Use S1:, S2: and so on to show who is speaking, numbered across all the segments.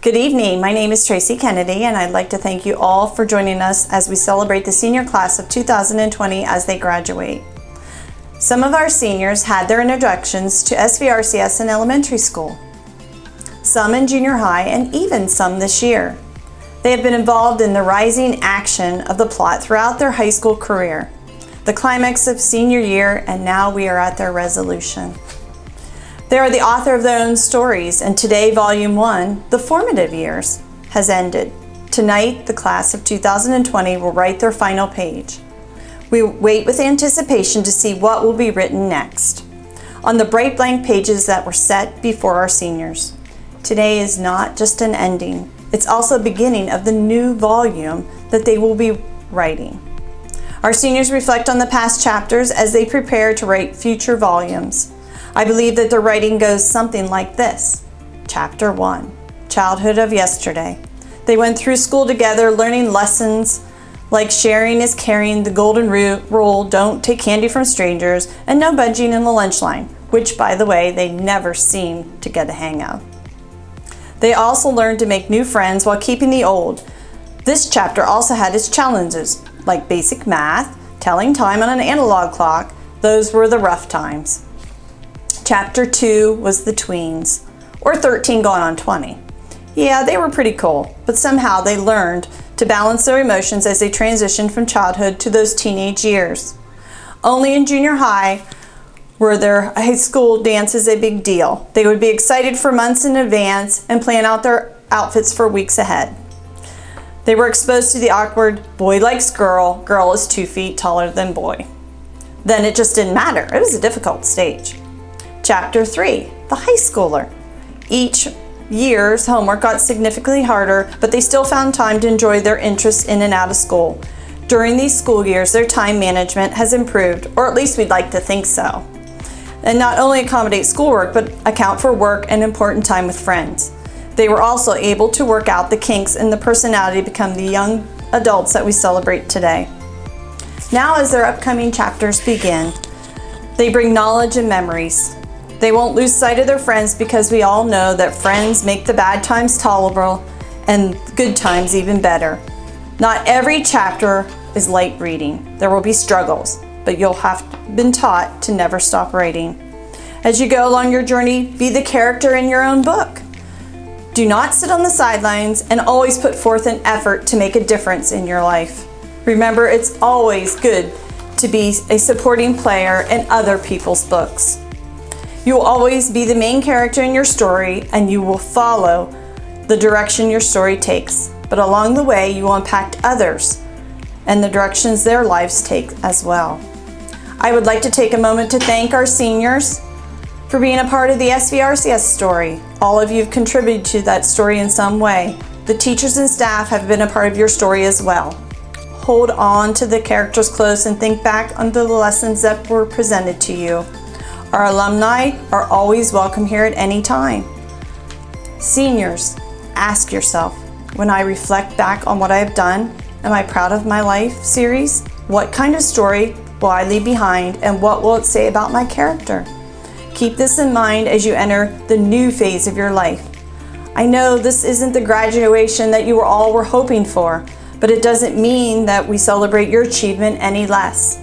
S1: Good evening, my name is Tracy Kennedy and I'd like to thank you all for joining us as we celebrate the senior class of 2020 as they graduate. Some of our seniors had their introductions to SVRCS in elementary school, some in junior high, and even some this year. They have been involved in the rising action of the plot throughout their high school career, the climax of senior year, and now we are at their resolution. They are the author of their own stories, and today, Volume 1, The Formative Years, has ended. Tonight, the class of 2020 will write their final page. We wait with anticipation to see what will be written next on the bright blank pages that were set before our seniors. Today is not just an ending, it's also the beginning of the new volume that they will be writing. Our seniors reflect on the past chapters as they prepare to write future volumes. I believe that their writing goes something like this. Chapter 1, Childhood of Yesterday. They went through school together, learning lessons like sharing is caring, the golden rule, don't take candy from strangers, and no budging in the lunch line, which, by the way, they never seem to get a hang of. They also learned to make new friends while keeping the old. This chapter also had its challenges, like basic math, telling time on an analog clock. Those were the rough times. Chapter 2 was the tweens, or 13 going on 20. Yeah, they were pretty cool, but somehow they learned to balance their emotions as they transitioned from childhood to those teenage years. Only in junior high were their high school dances a big deal. They would be excited for months in advance and plan out their outfits for weeks ahead. They were exposed to the awkward boy likes girl, girl is 2 feet taller than boy. Then it just didn't matter. It was a difficult stage. Chapter 3, the high schooler. Each year's homework got significantly harder, but they still found time to enjoy their interests in and out of school. During these school years, their time management has improved, or at least we'd like to think so. And not only accommodate schoolwork, but account for work and important time with friends. They were also able to work out the kinks in the personality to become the young adults that we celebrate today. Now, as their upcoming chapters begin, they bring knowledge and memories. They won't lose sight of their friends because we all know that friends make the bad times tolerable and good times even better. Not every chapter is light reading. There will be struggles, but you'll have been taught to never stop writing. As you go along your journey, be the character in your own book. Do not sit on the sidelines and always put forth an effort to make a difference in your life. Remember, it's always good to be a supporting player in other people's books. You will always be the main character in your story and you will follow the direction your story takes. But along the way, you will impact others and the directions their lives take as well. I would like to take a moment to thank our seniors for being a part of the SVRCS story. All of you have contributed to that story in some way. The teachers and staff have been a part of your story as well. Hold on to the characters close and think back on the lessons that were presented to you. Our alumni are always welcome here at any time. Seniors, ask yourself, when I reflect back on what I have done, am I proud of my life series? What kind of story will I leave behind and what will it say about my character? Keep this in mind as you enter the new phase of your life. I know this isn't the graduation that you all were hoping for, but it doesn't mean that we celebrate your achievement any less.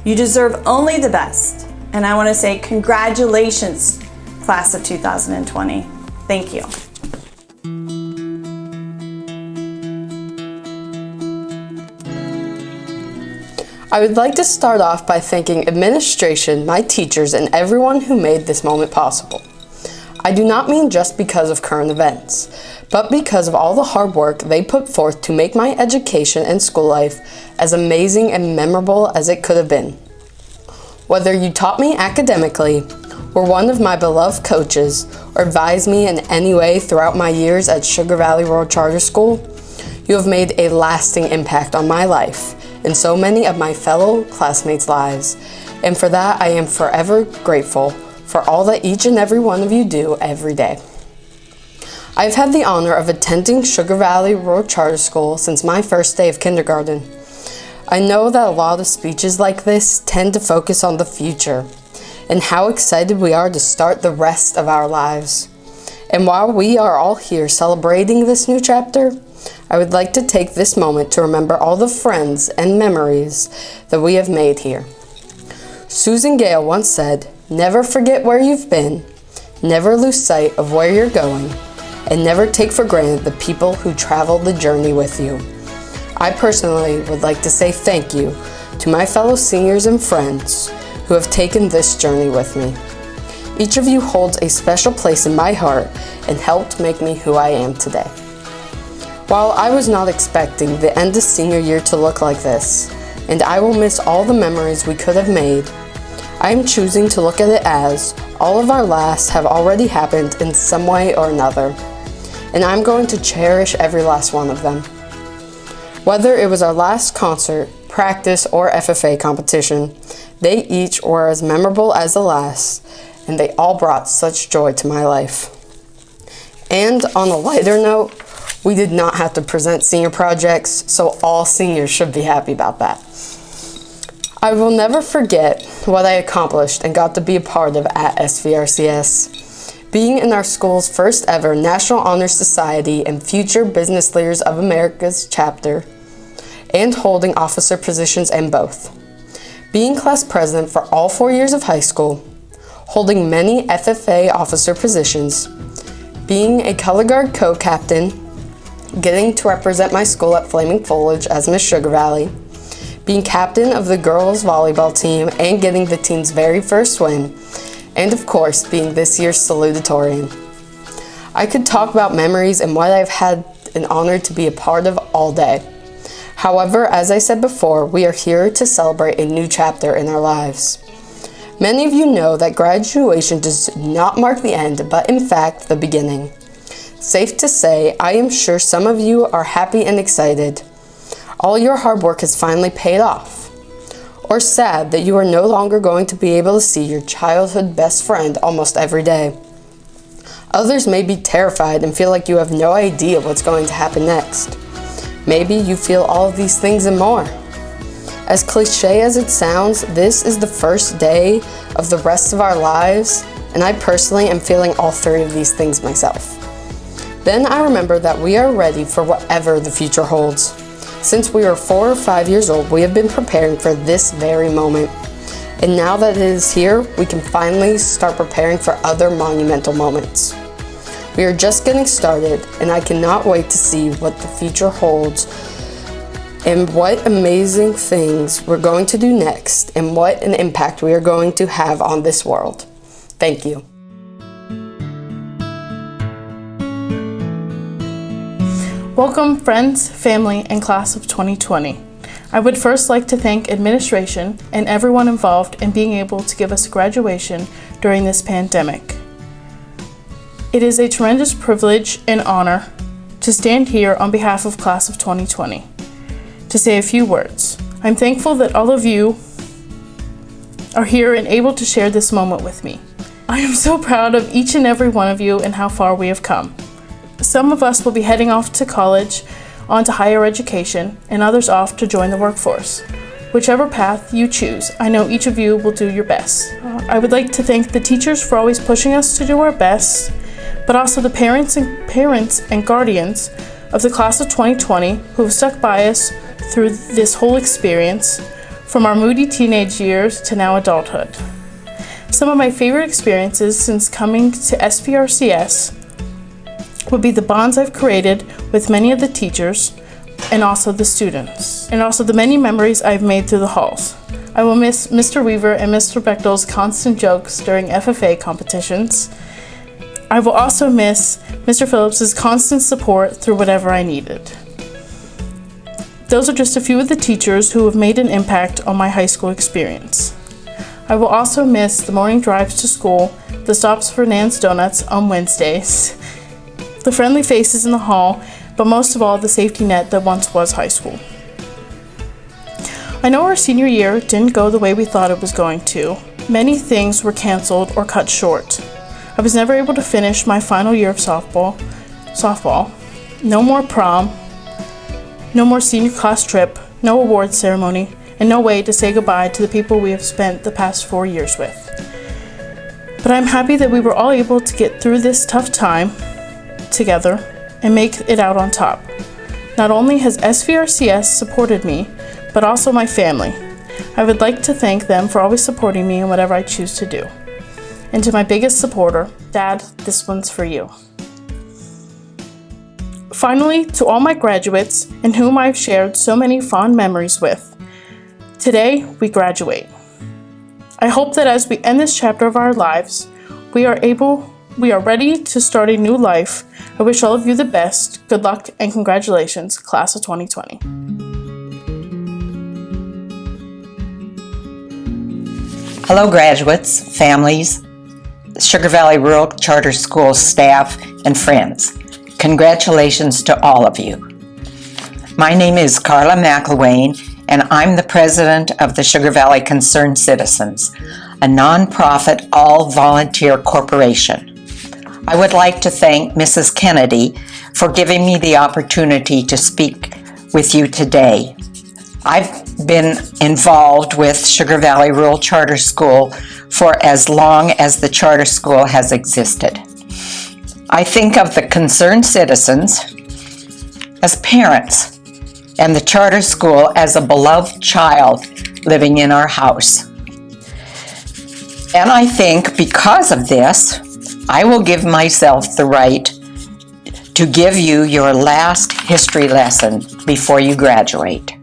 S1: You deserve only the best. And I want to say congratulations, class of 2020. Thank you.
S2: I would like to start off by thanking administration, my teachers, and everyone who made this moment possible. I do not mean just because of current events, but because of all the hard work they put forth to make my education and school life as amazing and memorable as it could have been. Whether you taught me academically, were one of my beloved coaches, or advised me in any way throughout my years at Sugar Valley Rural Charter School, you have made a lasting impact on my life and so many of my fellow classmates' lives. And for that, I am forever grateful for all that each and every one of you do every day. I've had the honor of attending Sugar Valley Rural Charter School since my first day of kindergarten. I know that a lot of speeches like this tend to focus on the future and how excited we are to start the rest of our lives. And while we are all here celebrating this new chapter, I would like to take this moment to remember all the friends and memories that we have made here. Susan Gale once said, "Never forget where you've been, never lose sight of where you're going, and never take for granted the people who traveled the journey with you." I personally would like to say thank you to my fellow seniors and friends who have taken this journey with me. Each of you holds a special place in my heart and helped make me who I am today. While I was not expecting the end of senior year to look like this, and I will miss all the memories we could have made, I am choosing to look at it as all of our lasts have already happened in some way or another, and I'm going to cherish every last one of them. Whether it was our last concert, practice, or FFA competition, they each were as memorable as the last, and they all brought such joy to my life. And on a lighter note, we did not have to present senior projects, so all seniors should be happy about that. I will never forget what I accomplished and got to be a part of at SVRCS. Being in our school's first ever National Honor Society and Future Business Leaders of America's chapter, and holding officer positions in both. Being class president for all 4 years of high school, holding many FFA officer positions, being a color guard co-captain, getting to represent my school at Flaming Foliage as Miss Sugar Valley, being captain of the girls volleyball team and getting the team's very first win, and of course, being this year's Salutatorian. I could talk about memories and what I've had an honor to be a part of all day. However, as I said before, we are here to celebrate a new chapter in our lives. Many of you know that graduation does not mark the end, but in fact, the beginning. Safe to say, I am sure some of you are happy and excited. All your hard work has finally paid off. Or sad that you are no longer going to be able to see your childhood best friend almost every day. Others may be terrified and feel like you have no idea what's going to happen next. Maybe you feel all of these things and more. As cliche as it sounds, this is the first day of the rest of our lives, and I personally am feeling all three of these things myself. Then I remember that we are ready for whatever the future holds. Since we were 4 or 5 years old, we have been preparing for this very moment. And now that it is here, we can finally start preparing for other monumental moments. We are just getting started, and I cannot wait to see what the future holds and what amazing things we're going to do next and what an impact we are going to have on this world. Thank you.
S3: Welcome friends, family, and class of 2020. I would first like to thank administration and everyone involved in being able to give us a graduation during this pandemic. It is a tremendous privilege and honor to stand here on behalf of class of 2020 to say a few words. I'm thankful that all of you are here and able to share this moment with me. I am so proud of each and every one of you and how far we have come. Some of us will be heading off to college, on to higher education, and others off to join the workforce. Whichever path you choose, I know each of you will do your best. I would like to thank the teachers for always pushing us to do our best, but also the parents and guardians of the class of 2020 who have stuck by us through this whole experience, from our moody teenage years to now adulthood. Some of my favorite experiences since coming to SVRCS would be the bonds I've created with many of the teachers and also the students, and also the many memories I've made through the halls. I will miss Mr. Weaver and Mr. Bechtel's constant jokes during FFA competitions. I will also miss Mr. Phillips's constant support through whatever I needed. Those are just a few of the teachers who have made an impact on my high school experience. I will also miss the morning drives to school, the stops for Nan's Donuts on Wednesdays, the friendly faces in the hall, but most of all, the safety net that once was high school. I know our senior year didn't go the way we thought it was going to. Many things were canceled or cut short. I was never able to finish my final year of softball. No more prom, no more senior class trip, no awards ceremony, and no way to say goodbye to the people we have spent the past 4 years with. But I'm happy that we were all able to get through this tough time together and make it out on top. Not only has SVRCS supported me, but also my family. I would like to thank them for always supporting me in whatever I choose to do. And to my biggest supporter, Dad, this one's for you. Finally, to all my graduates and whom I've shared so many fond memories with, today we graduate. I hope that as we end this chapter of our lives, we are ready to start a new life. I wish all of you the best, good luck, and congratulations, class of 2020.
S4: Hello graduates, families, Sugar Valley Rural Charter School staff, and friends. Congratulations to all of you. My name is Carla McElwain, and I'm the president of the Sugar Valley Concerned Citizens, a nonprofit all-volunteer corporation. I would like to thank Mrs. Kennedy for giving me the opportunity to speak with you today. I've been involved with Sugar Valley Rural Charter School for as long as the charter school has existed. I think of the concerned citizens as parents and the charter school as a beloved child living in our house. And I think because of this, I will give myself the right to give you your last history lesson before you graduate.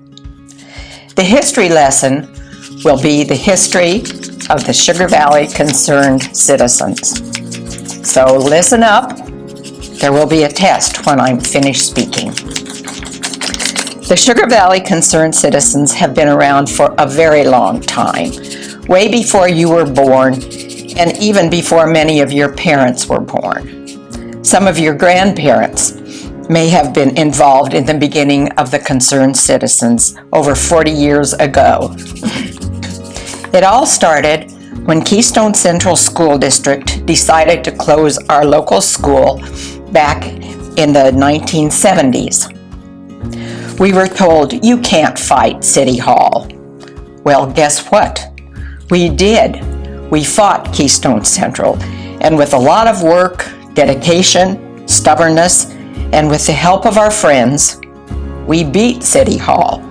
S4: The history lesson will be the history of the Sugar Valley Concerned Citizens. So listen up. There will be a test when I'm finished speaking. The Sugar Valley Concerned Citizens have been around for a very long time, way before you were born and even before many of your parents were born. Some of your grandparents may have been involved in the beginning of the Concerned Citizens over 40 years ago. It all started when Keystone Central School District decided to close our local school back in the 1970s. We were told, you can't fight City Hall. Well, guess what? We did. We fought Keystone Central, and with a lot of work, dedication, stubbornness, and with the help of our friends, we beat City Hall.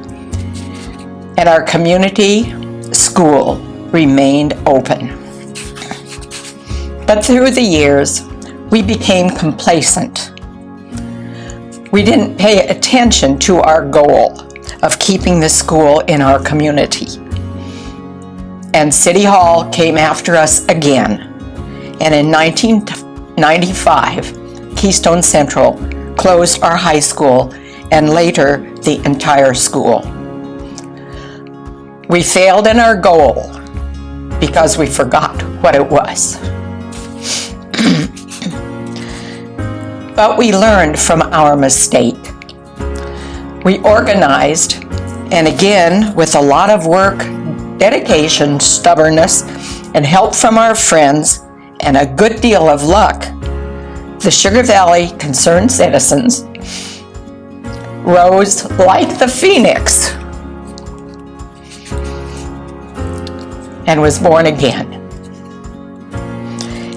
S4: And our community school remained open. But through the years, we became complacent. We didn't pay attention to our goal of keeping the school in our community. And City Hall came after us again. And in 1995, Keystone Central closed our high school and later the entire school. We failed in our goal because we forgot what it was. But we learned from our mistake. We organized, and again, with a lot of work, dedication, stubbornness, and help from our friends, and a good deal of luck, the Sugar Valley Concerned Citizens rose like the phoenix and was born again.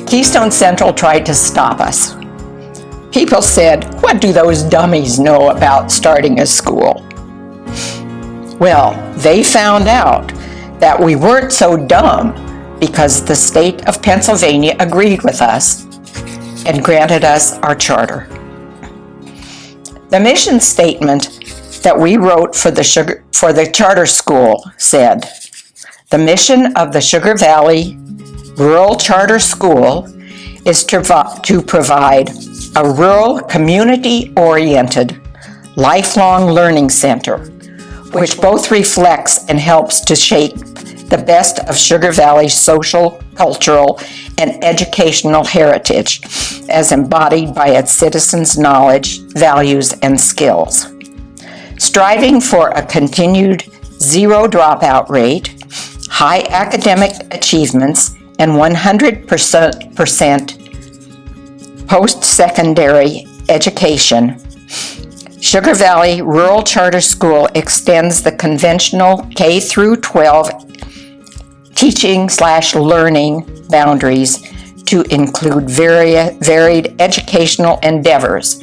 S4: Keystone Central tried to stop us. People said, what do those dummies know about starting a school? Well, they found out that we weren't so dumb because the state of Pennsylvania agreed with us and granted us our charter. The mission statement that we wrote for the charter school said, the mission of the Sugar Valley Rural Charter School is to provide a rural, community-oriented, lifelong learning center, which both reflects and helps to shape the best of Sugar Valley's social, cultural, and educational heritage as embodied by its citizens' knowledge, values, and skills. Striving for a continued zero dropout rate, high academic achievements, and 100% post-secondary education, Sugar Valley Rural Charter School extends the conventional K-12 teaching/learning boundaries to include varied educational endeavors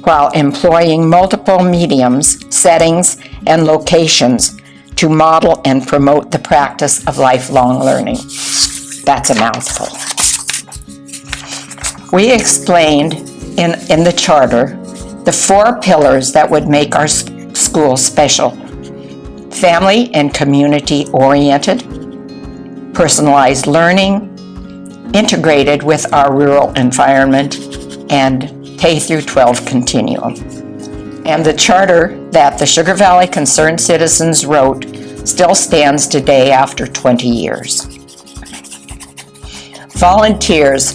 S4: while employing multiple mediums, settings, and locations to model and promote the practice of lifelong learning. That's a mouthful. We explained in the charter the 4 pillars that would make our school special: family and community oriented, personalized learning, integrated with our rural environment, and K through 12 continuum. And the charter that the Sugar Valley Concerned Citizens wrote still stands today after 20 years. Volunteers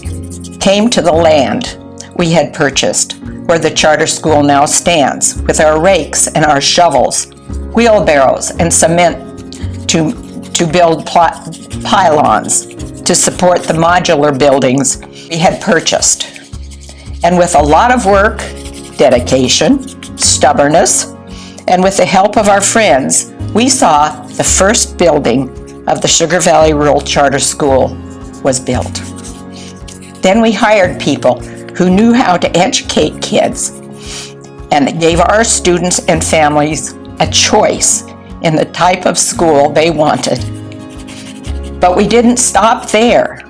S4: came to the land we had purchased, where the charter school now stands, with our rakes and our shovels, wheelbarrows, and cement to build pylons to support the modular buildings we had purchased. And with a lot of work, dedication, stubbornness, and with the help of our friends, we saw the first building of the Sugar Valley Rural Charter School was built. Then we hired people who knew how to educate kids and gave our students and families a choice in the type of school they wanted. But we didn't stop there.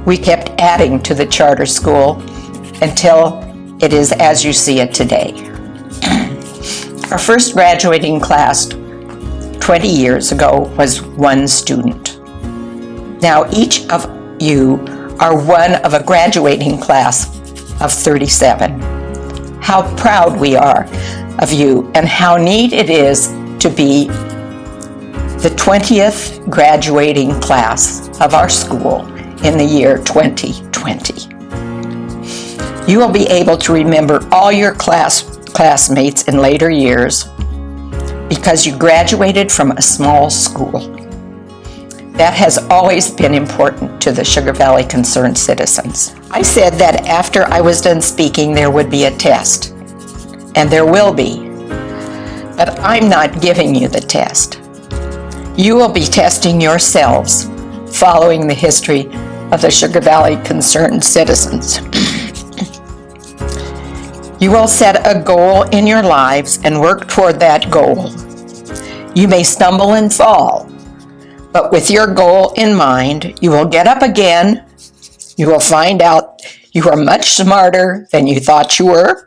S4: We kept adding to the charter school until it is as you see it today. Our first graduating class 20 years ago was 1 student. Now each of you are one of a graduating class of 37. How proud we are of you, and how neat it is to be the 20th graduating class of our school in the year 2020. You will be able to remember all your classmates in later years because you graduated from a small school. That has always been important to the Sugar Valley Concerned Citizens. I said that after I was done speaking, there would be a test, and there will be. But I'm not giving you the test. You will be testing yourselves, following the history of the Sugar Valley Concerned Citizens. You will set a goal in your lives and work toward that goal. You may stumble and fall, but with your goal in mind, you will get up again. You will find out you are much smarter than you thought you were,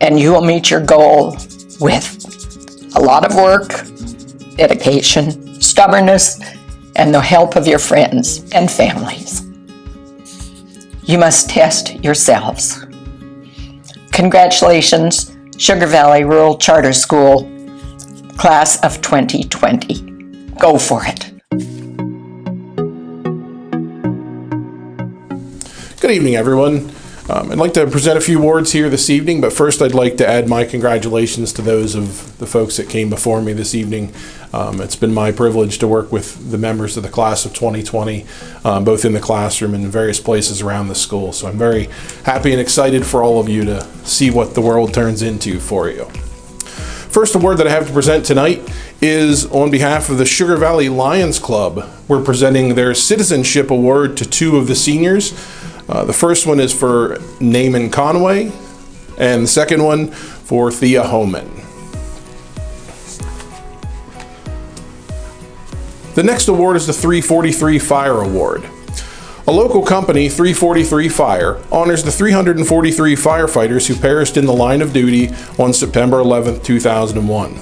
S4: and you will meet your goal with a lot of work, dedication, stubbornness, and the help of your friends and families. You must test yourselves. Congratulations, Sugar Valley Rural Charter School, class of 2020. Go for it.
S5: Good evening, everyone. I'd like to present a few awards here this evening, but first I'd like to add my congratulations to those of the folks that came before me this evening. It's been my privilege to work with the members of the class of 2020, both in the classroom and in various places around the school. So I'm very happy and excited for all of you to see what the world turns into for you. First award that I have to present tonight is on behalf of the Sugar Valley Lions Club. We're presenting their Citizenship Award to 2 of the seniors. The first one is for Naaman Conway, and the second one for Thea Homan. The next award is the 343 Fire Award. A local company, 343 Fire, honors the 343 firefighters who perished in the line of duty on September 11, 2001.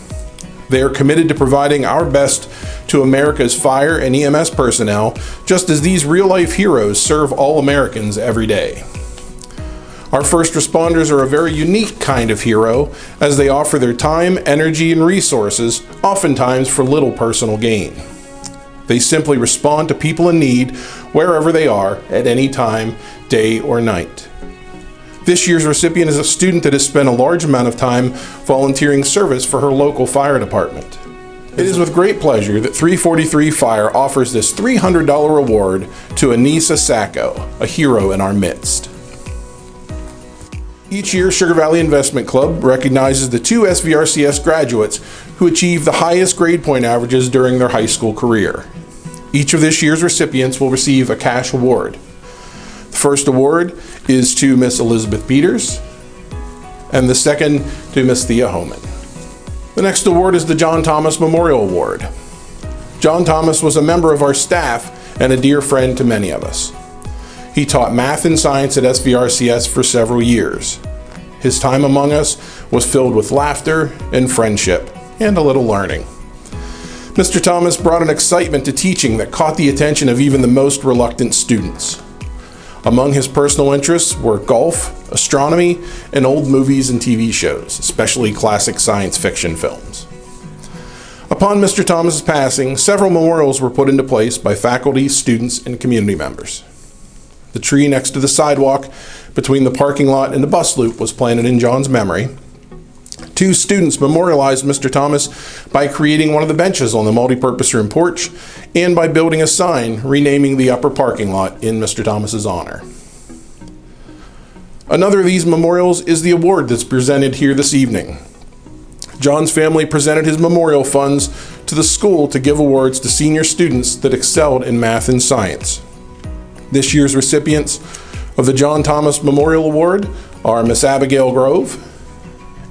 S5: They are committed to providing our best to America's fire and EMS personnel, just as these real-life heroes serve all Americans every day. Our first responders are a very unique kind of hero, as they offer their time, energy, and resources, oftentimes for little personal gain. They simply respond to people in need wherever they are at any time, day or night. This year's recipient is a student that has spent a large amount of time volunteering service for her local fire department. It is with great pleasure that 343 Fire offers this $300 award to Anissa Sacco, a hero in our midst. Each year, Sugar Valley Investment Club recognizes the 2 SVRCS graduates who achieve the highest grade point averages during their high school career. Each of this year's recipients will receive a cash award. The first award is to Miss Elizabeth Peters, and the second to Miss Thea Homan. The next award is the John Thomas Memorial Award. John Thomas was a member of our staff and a dear friend to many of us. He taught math and science at SVRCS for several years. His time among us was filled with laughter and friendship and a little learning. Mr. Thomas brought an excitement to teaching that caught the attention of even the most reluctant students. Among his personal interests were golf, astronomy, and old movies and TV shows, especially classic science fiction films. Upon Mr. Thomas's passing, several memorials were put into place by faculty, students, and community members. The tree next to the sidewalk between the parking lot and the bus loop was planted in John's memory. 2 students memorialized Mr. Thomas by creating one of the benches on the multipurpose room porch and by building a sign renaming the upper parking lot in Mr. Thomas's honor. Another of these memorials is the award that's presented here this evening. John's family presented his memorial funds to the school to give awards to senior students that excelled in math and science. This year's recipients of the John Thomas Memorial Award are Miss Abigail Grove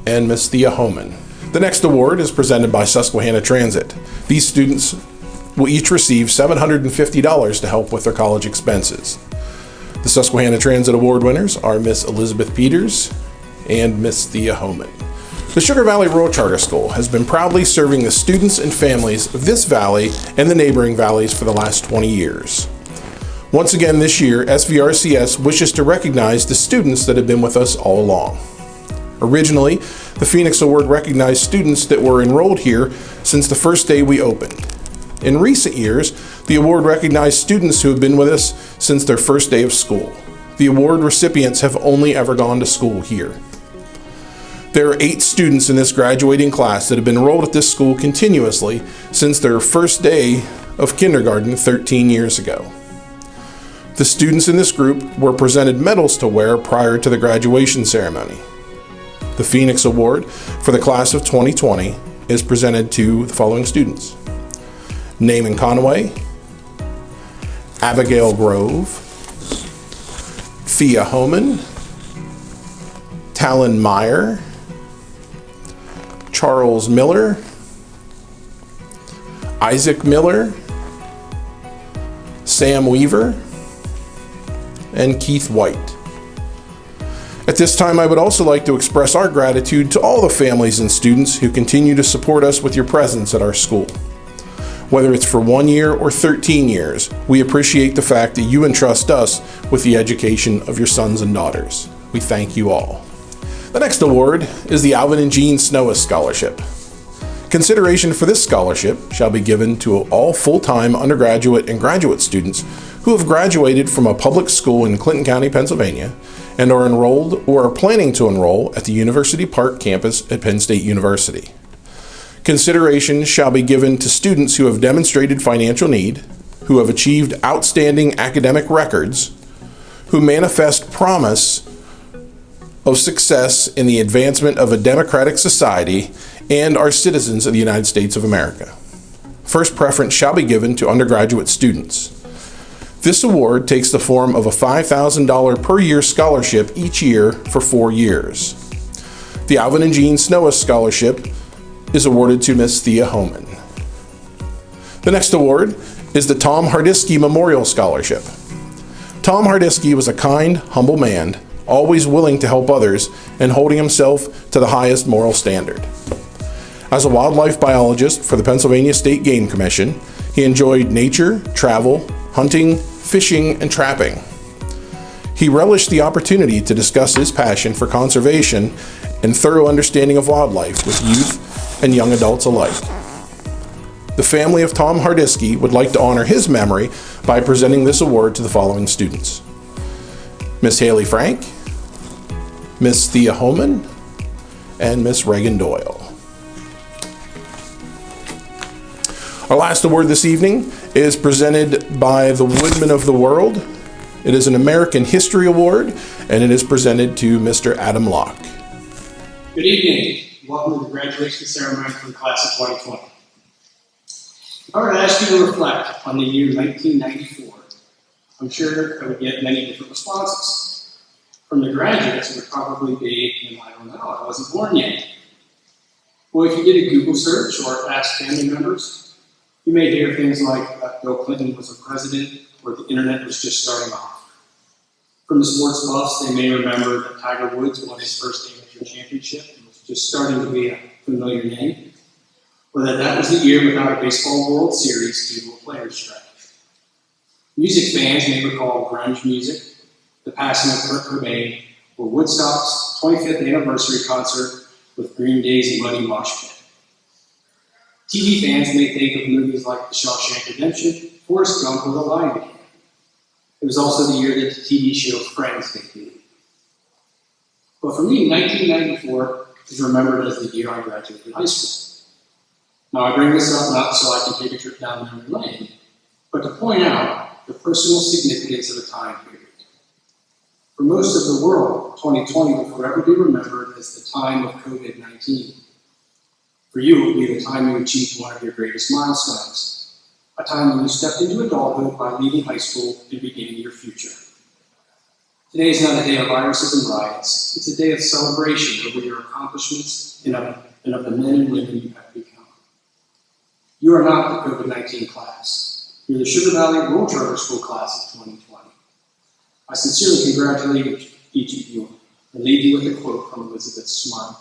S5: and Miss Thea Homan. The next award is presented by Susquehanna Transit. These students will each receive $750 to help with their college expenses. The Susquehanna Transit Award winners are Miss Elizabeth Peters and Miss Thea Homan. The Sugar Valley Rural Charter School has been proudly serving the students and families of this valley and the neighboring valleys for the last 20 years. Once again this year, SVRCS wishes to recognize the students that have been with us all along. Originally, the Phoenix Award recognized students that were enrolled here since the first day we opened. In recent years, the award recognized students who have been with us since their first day of school. The award recipients have only ever gone to school here. There are 8 students in this graduating class that have been enrolled at this school continuously since their first day of kindergarten 13 years ago. The students in this group were presented medals to wear prior to the graduation ceremony. The Phoenix Award for the class of 2020 is presented to the following students: Naaman Conway, Abigail Grove, Thea Homan, Talon Meyer, Charles Miller, Isaac Miller, Sam Weaver, and Keith White. At this time, I would also like to express our gratitude to all the families and students who continue to support us with your presence at our school. Whether it's for 1 year or 13 years, we appreciate the fact that you entrust us with the education of your sons and daughters. We thank you all. The next award is the Alvin and Jean Snowis Scholarship. Consideration for this scholarship shall be given to all full-time undergraduate and graduate students who have graduated from a public school in Clinton County, Pennsylvania, and are enrolled or are planning to enroll at the University Park campus at Penn State University. Consideration shall be given to students who have demonstrated financial need, who have achieved outstanding academic records, who manifest promise of success in the advancement of a democratic society, and are citizens of the United States of America. First preference shall be given to undergraduate students. This award takes the form of a $5,000 per year scholarship each year for 4 years. The Alvin and Jean Snowis Scholarship is awarded to Miss Thea Homan. The next award is the Tom Hardisky Memorial Scholarship. Tom Hardisky was a kind, humble man, always willing to help others and holding himself to the highest moral standard. As a wildlife biologist for the Pennsylvania State Game Commission, he enjoyed nature, travel, hunting, fishing, and trapping. He relished the opportunity to discuss his passion for conservation and thorough understanding of wildlife with youth and young adults alike. The family of Tom Hardisky would like to honor his memory by presenting this award to the following students: Miss Haley Frank, Miss Thea Homan, and Miss Reagan Doyle. Our last award this evening is presented by the Woodman of the World. It is an American History Award, and it is presented to Mr. Adam Locke.
S6: Good evening. Welcome to the graduation ceremony for the class of 2020. I would ask you to reflect on the year 1994. I'm sure I would get many different responses. From the graduates, it would probably be, I don't know, I wasn't born yet. Well, if you did a Google search or asked family members, you may hear things like Bill Clinton was a president or the internet was just starting off. From the sports buffs, they may remember that Tiger Woods won his first amateur championship and was just starting to be a familiar name, or that was the year without a baseball World Series due to a players' strike. Music fans may recall grunge music, the passing of Kurt Cobain, or Woodstock's 25th anniversary concert with Green Day's Muddy Mosh Pit. TV fans may think of movies like The Shawshank Redemption, Forrest Gump, or The Lion King. It was also the year that the TV show Friends debuted. But for me, 1994 is remembered as the year I graduated high school. Now, I bring this up not so I can take a trip down memory lane, but to point out the personal significance of a time period. For most of the world, 2020 will forever be remembered as the time of COVID-19. For you, it will be the time you achieved one of your greatest milestones, a time when you stepped into adulthood by leaving high school and beginning your future. Today is not a day of viruses and riots. It's a day of celebration over your accomplishments and of the men and women you have become. You are not the COVID-19 class. You're the Sugar Valley Rural Charter School class of 2020. I sincerely congratulate each of you and leave you with a quote from Elizabeth Smart.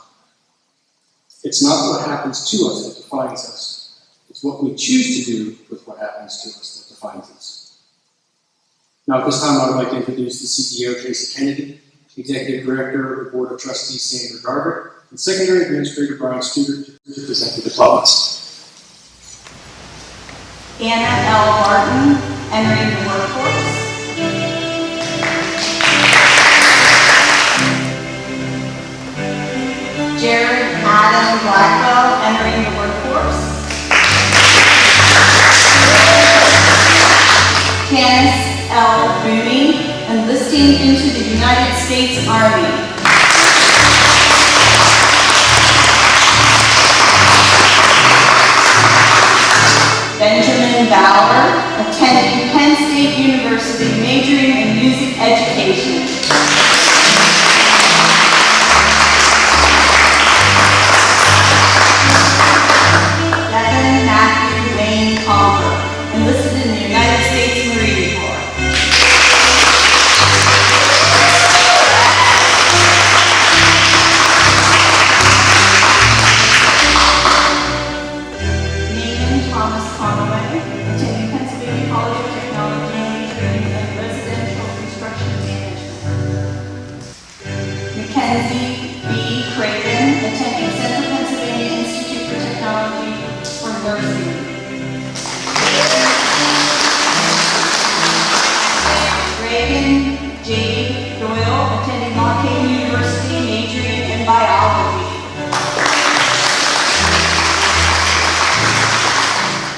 S6: It's not what happens to us that defines us. It's what we choose to do with what happens to us that defines us. Now, at this time, I would like to introduce the CEO, Tracy Kennedy, Executive Director of the Board of Trustees, Sandra Garber, and Secondary Administrator, Brian Studer, to present the diplomas.
S1: Anna L. Barton, entering the workforce. Jared Adam Blackwell, entering the workforce. Candace L. Booney, enlisting into the United States Army. Benjamin Bauer, attending Penn State University, majoring in music education. Devin Matthew Wayne Pomp, enlisted in the United States Marine Corps. Nathan Thomas Conway, attending Pennsylvania College of Technology, majoring in residential construction management. Mackenzie B. Craven, attending Central Pennsylvania Institute for Technology for nursing. Reagan J. Doyle, attending Montana University, majoring in biology.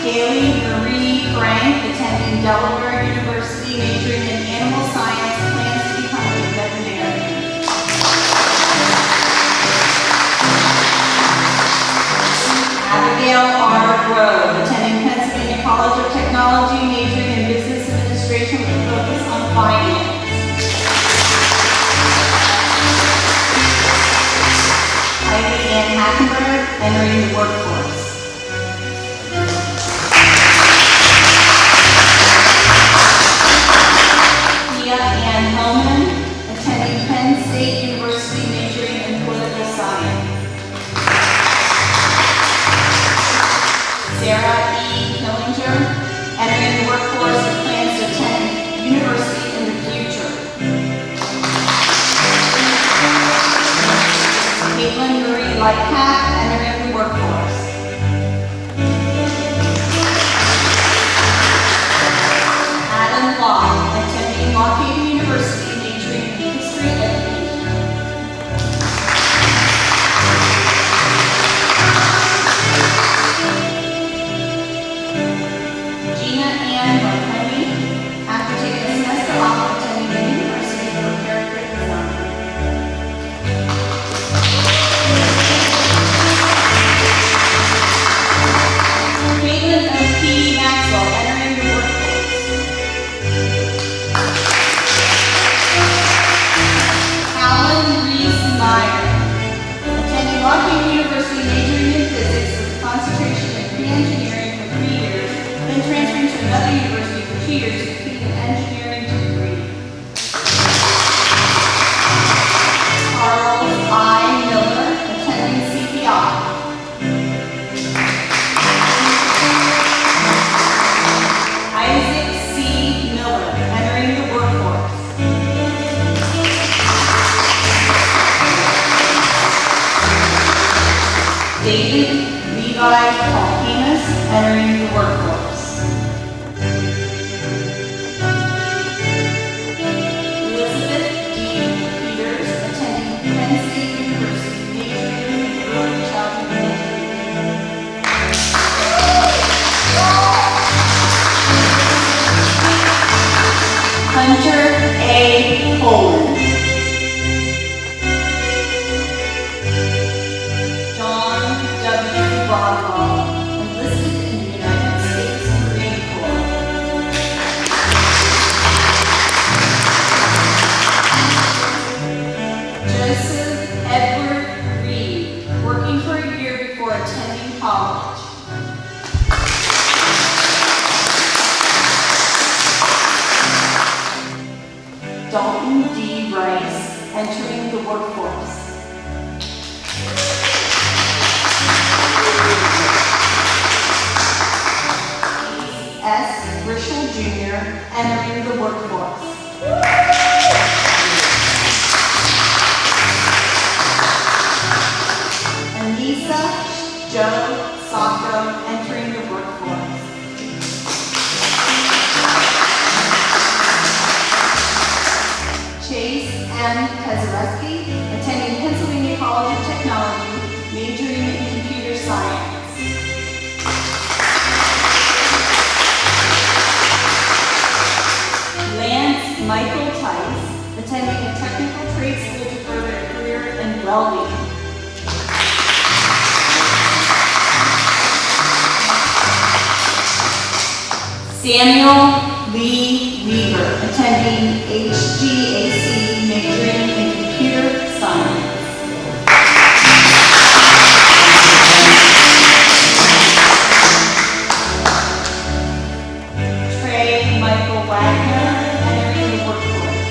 S1: Haley Marie Frank, attending Delaware University, majoring in animal science, plans to become a veterinarian. Abigail R. Grove, attending Pennsylvania College of Technology, majoring in business administration with a focus on finance. Ivy Ann Hackenberg, entering the workforce. Tia Ann Hellman, attending Penn State University, majoring in political science. Sarah E. Killinger, entering the workforce with plans to attend university in the future. Caitlin Marie Lightcap, entering the workforce. Adam Locke, attending Lockheed University, majoring in history education. Gina Ann Montgomery, after taking a semester off, attending the University for character design. for 3 years, then transferring to another university for 2 years to complete an engineering degree. Charles I. Miller, attending CPI. Isaac C. Miller, entering the workforce. David Levi Pomp, entering the workforce. Elizabeth D. Peters, attending Penn State University, majoring in early childhood education. Hunter A. Poland. John W. Broadwell, enlisted in the United States Marine Corps. Joseph Edward Reed, working for a year before attending college. Dalton D. Rice, entering the workforce. S. Rishel Jr., entering the workforce. Anissa Joe Sacco, entering the workforce. Chase M. Kazareski, attending Pennsylvania College of Technology, majoring in computer science. Lance Michael Tice, attending a technical trade school to further a career in welding. Samuel Lee Weaver, attending HGAC, majoring in computer science. Trey Michael Wagner, entering the workforce.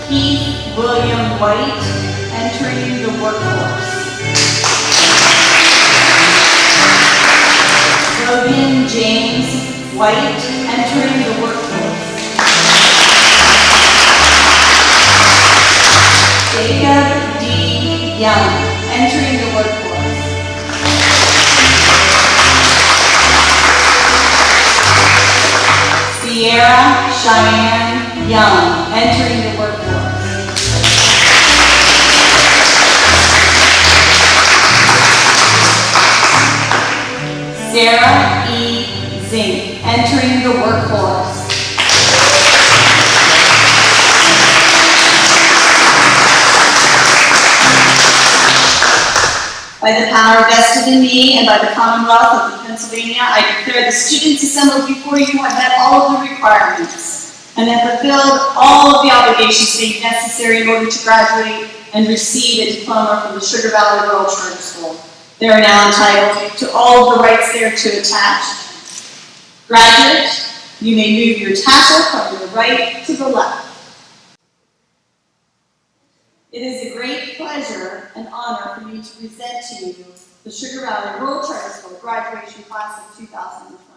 S1: Keith William White, entering the workforce. Logan James White, entering the workforce. Jacob D. Young, entering the workforce. Sierra Cheyenne Young, entering the workforce. Sarah E. Zink, entering the workforce. By the power vested in me and by the Commonwealth of Pennsylvania, I declare the students assembled before you have met all of the requirements and have fulfilled all of the obligations deemed necessary in order to graduate and receive a diploma from the Sugar Valley Rural Charter School. They are now entitled to all of the rights thereto attached. Graduate, you may move your tassel from the right to the left. It is a great pleasure and honor for me to present to you the Sugar Valley Rural Charter School graduation class of 2020.